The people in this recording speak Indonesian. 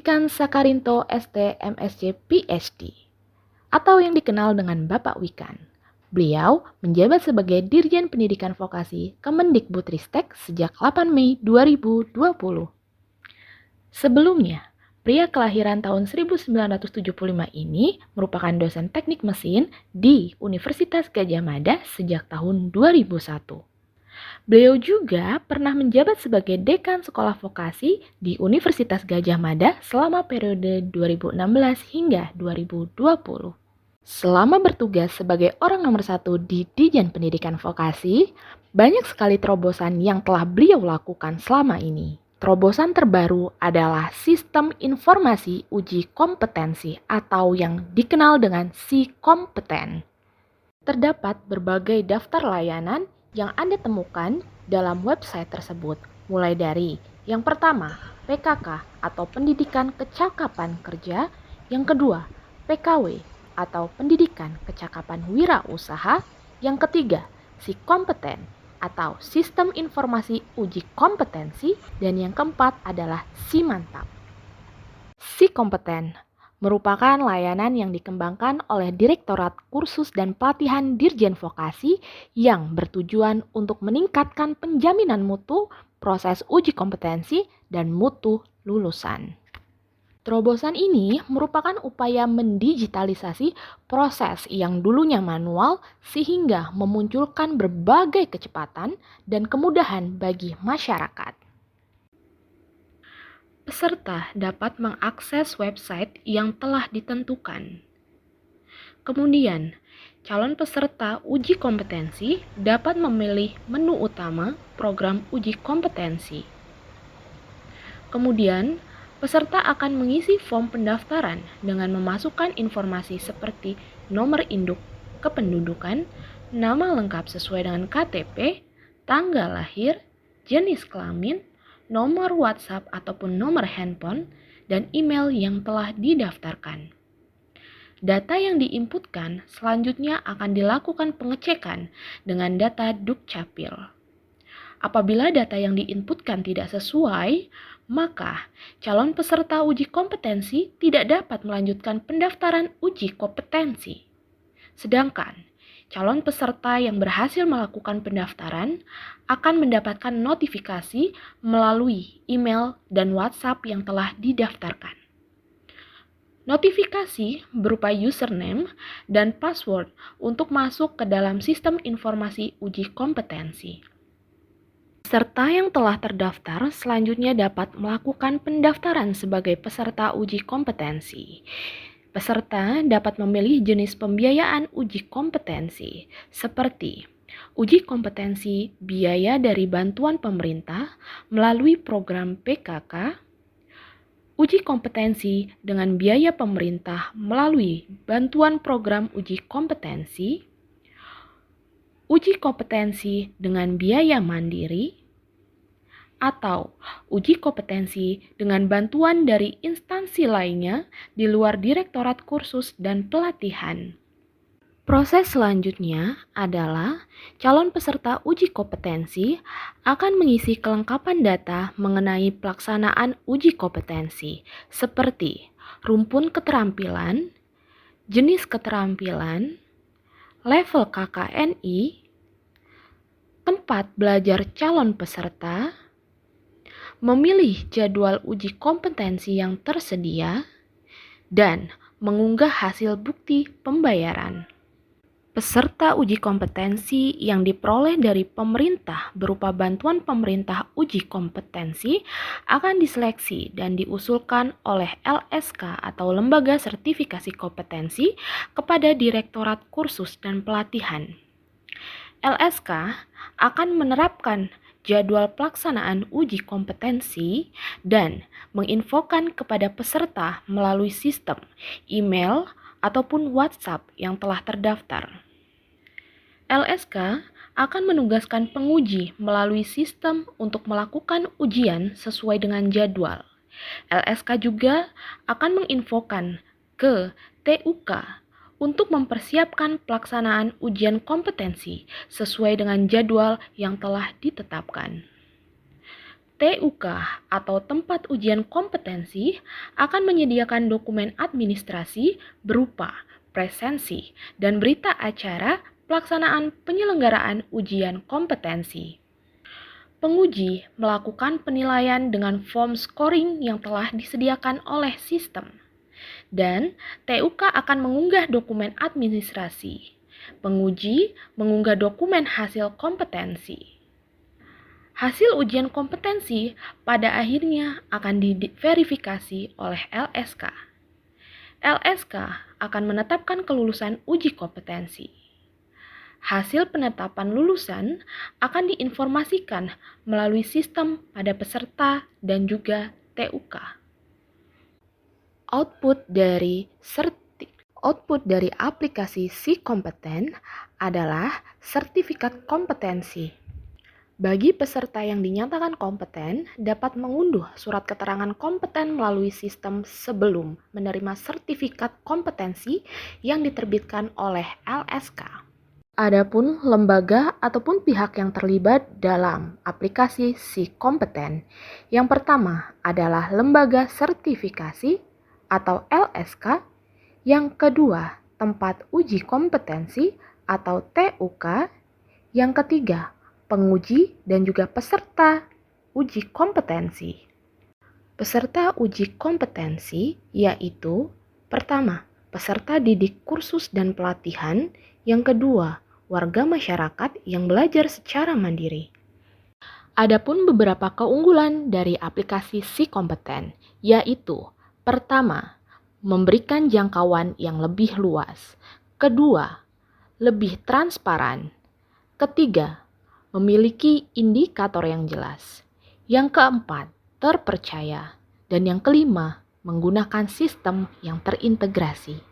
Wikan Sakarinto ST MSc PhD atau yang dikenal dengan Bapak Wikan. Beliau menjabat sebagai Dirjen Pendidikan Vokasi Kemendikbudristek sejak 8 Mei 2020. Sebelumnya, pria kelahiran tahun 1975 ini merupakan dosen teknik mesin di Universitas Gadjah Mada sejak tahun 2001. Beliau juga pernah menjabat sebagai Dekan Sekolah Vokasi di Universitas Gadjah Mada selama periode 2016 hingga 2020. Selama bertugas sebagai orang nomor 1 di Dijen Pendidikan Vokasi, banyak sekali terobosan yang telah beliau lakukan selama ini. Terobosan terbaru adalah Sistem Informasi Uji Kompetensi atau yang dikenal dengan Si-Kompeten. Terdapat berbagai daftar layanan yang Anda temukan dalam website tersebut, mulai dari yang pertama, PKK atau Pendidikan Kecakapan Kerja, yang kedua, PKW atau Pendidikan Kecakapan Wirausaha, yang ketiga, Si-Kompeten atau Sistem Informasi Uji Kompetensi, dan yang keempat adalah Si-Mantap. Si-Kompeten merupakan layanan yang dikembangkan oleh Direktorat Kursus dan Pelatihan Dirjen Vokasi yang bertujuan untuk meningkatkan penjaminan mutu, proses uji kompetensi, dan mutu lulusan. Terobosan ini merupakan upaya mendigitalisasi proses yang dulunya manual sehingga memunculkan berbagai kecepatan dan kemudahan bagi masyarakat. Peserta dapat mengakses website yang telah ditentukan. Kemudian, calon peserta uji kompetensi dapat memilih menu utama program uji kompetensi. Kemudian, peserta akan mengisi form pendaftaran dengan memasukkan informasi seperti nomor induk kependudukan, nama lengkap sesuai dengan KTP, tanggal lahir, jenis kelamin, nomor WhatsApp ataupun nomor handphone, dan email yang telah didaftarkan. Data yang diinputkan selanjutnya akan dilakukan pengecekan dengan data Dukcapil. Apabila data yang diinputkan tidak sesuai, maka calon peserta uji kompetensi tidak dapat melanjutkan pendaftaran uji kompetensi. Sedangkan calon peserta yang berhasil melakukan pendaftaran akan mendapatkan notifikasi melalui email dan WhatsApp yang telah didaftarkan. Notifikasi berupa username dan password untuk masuk ke dalam sistem informasi uji kompetensi. Peserta yang telah terdaftar selanjutnya dapat melakukan pendaftaran sebagai peserta uji kompetensi. Peserta dapat memilih jenis pembiayaan uji kompetensi, seperti uji kompetensi biaya dari bantuan pemerintah melalui program PKK, uji kompetensi dengan biaya pemerintah melalui bantuan program uji kompetensi, uji kompetensi dengan biaya mandiri, atau uji kompetensi dengan bantuan dari instansi lainnya di luar Direktorat Kursus dan Pelatihan. Proses selanjutnya adalah calon peserta uji kompetensi akan mengisi kelengkapan data mengenai pelaksanaan uji kompetensi seperti rumpun keterampilan, jenis keterampilan, level KKNI, tempat belajar calon peserta, memilih jadwal uji kompetensi yang tersedia, dan mengunggah hasil bukti pembayaran. Peserta uji kompetensi yang diperoleh dari pemerintah berupa bantuan pemerintah uji kompetensi akan diseleksi dan diusulkan oleh LSK atau Lembaga Sertifikasi Kompetensi kepada Direktorat Kursus dan Pelatihan. LSK akan menerapkan jadwal pelaksanaan uji kompetensi dan menginfokan kepada peserta melalui sistem email ataupun WhatsApp yang telah terdaftar. LSK akan menugaskan penguji melalui sistem untuk melakukan ujian sesuai dengan jadwal. LSK juga akan menginfokan ke TUK untuk mempersiapkan pelaksanaan ujian kompetensi sesuai dengan jadwal yang telah ditetapkan. TUK atau tempat ujian kompetensi akan menyediakan dokumen administrasi berupa presensi dan berita acara pelaksanaan penyelenggaraan ujian kompetensi. Penguji melakukan penilaian dengan form scoring yang telah disediakan oleh sistem. Dan TUK akan mengunggah dokumen administrasi. Penguji mengunggah dokumen hasil kompetensi. Hasil ujian kompetensi pada akhirnya akan diverifikasi oleh LSK. LSK akan menetapkan kelulusan uji kompetensi. Hasil penetapan lulusan akan diinformasikan melalui sistem pada peserta dan juga TUK. Output dari aplikasi Si Kompeten adalah sertifikat kompetensi. Bagi peserta yang dinyatakan kompeten, dapat mengunduh surat keterangan kompeten melalui sistem sebelum menerima sertifikat kompetensi yang diterbitkan oleh LSK. Adapun lembaga ataupun pihak yang terlibat dalam aplikasi Si Kompeten, yang pertama adalah lembaga sertifikasi atau LSK, yang kedua tempat uji kompetensi atau TUK, yang ketiga penguji dan juga peserta uji kompetensi. Peserta uji kompetensi yaitu pertama, peserta didik kursus dan pelatihan, yang kedua, warga masyarakat yang belajar secara mandiri. Adapun beberapa keunggulan dari aplikasi Si Kompeten, yaitu pertama, memberikan jangkauan yang lebih luas. Kedua, lebih transparan. Ketiga, memiliki indikator yang jelas. Yang keempat, terpercaya. Dan yang kelima, menggunakan sistem yang terintegrasi.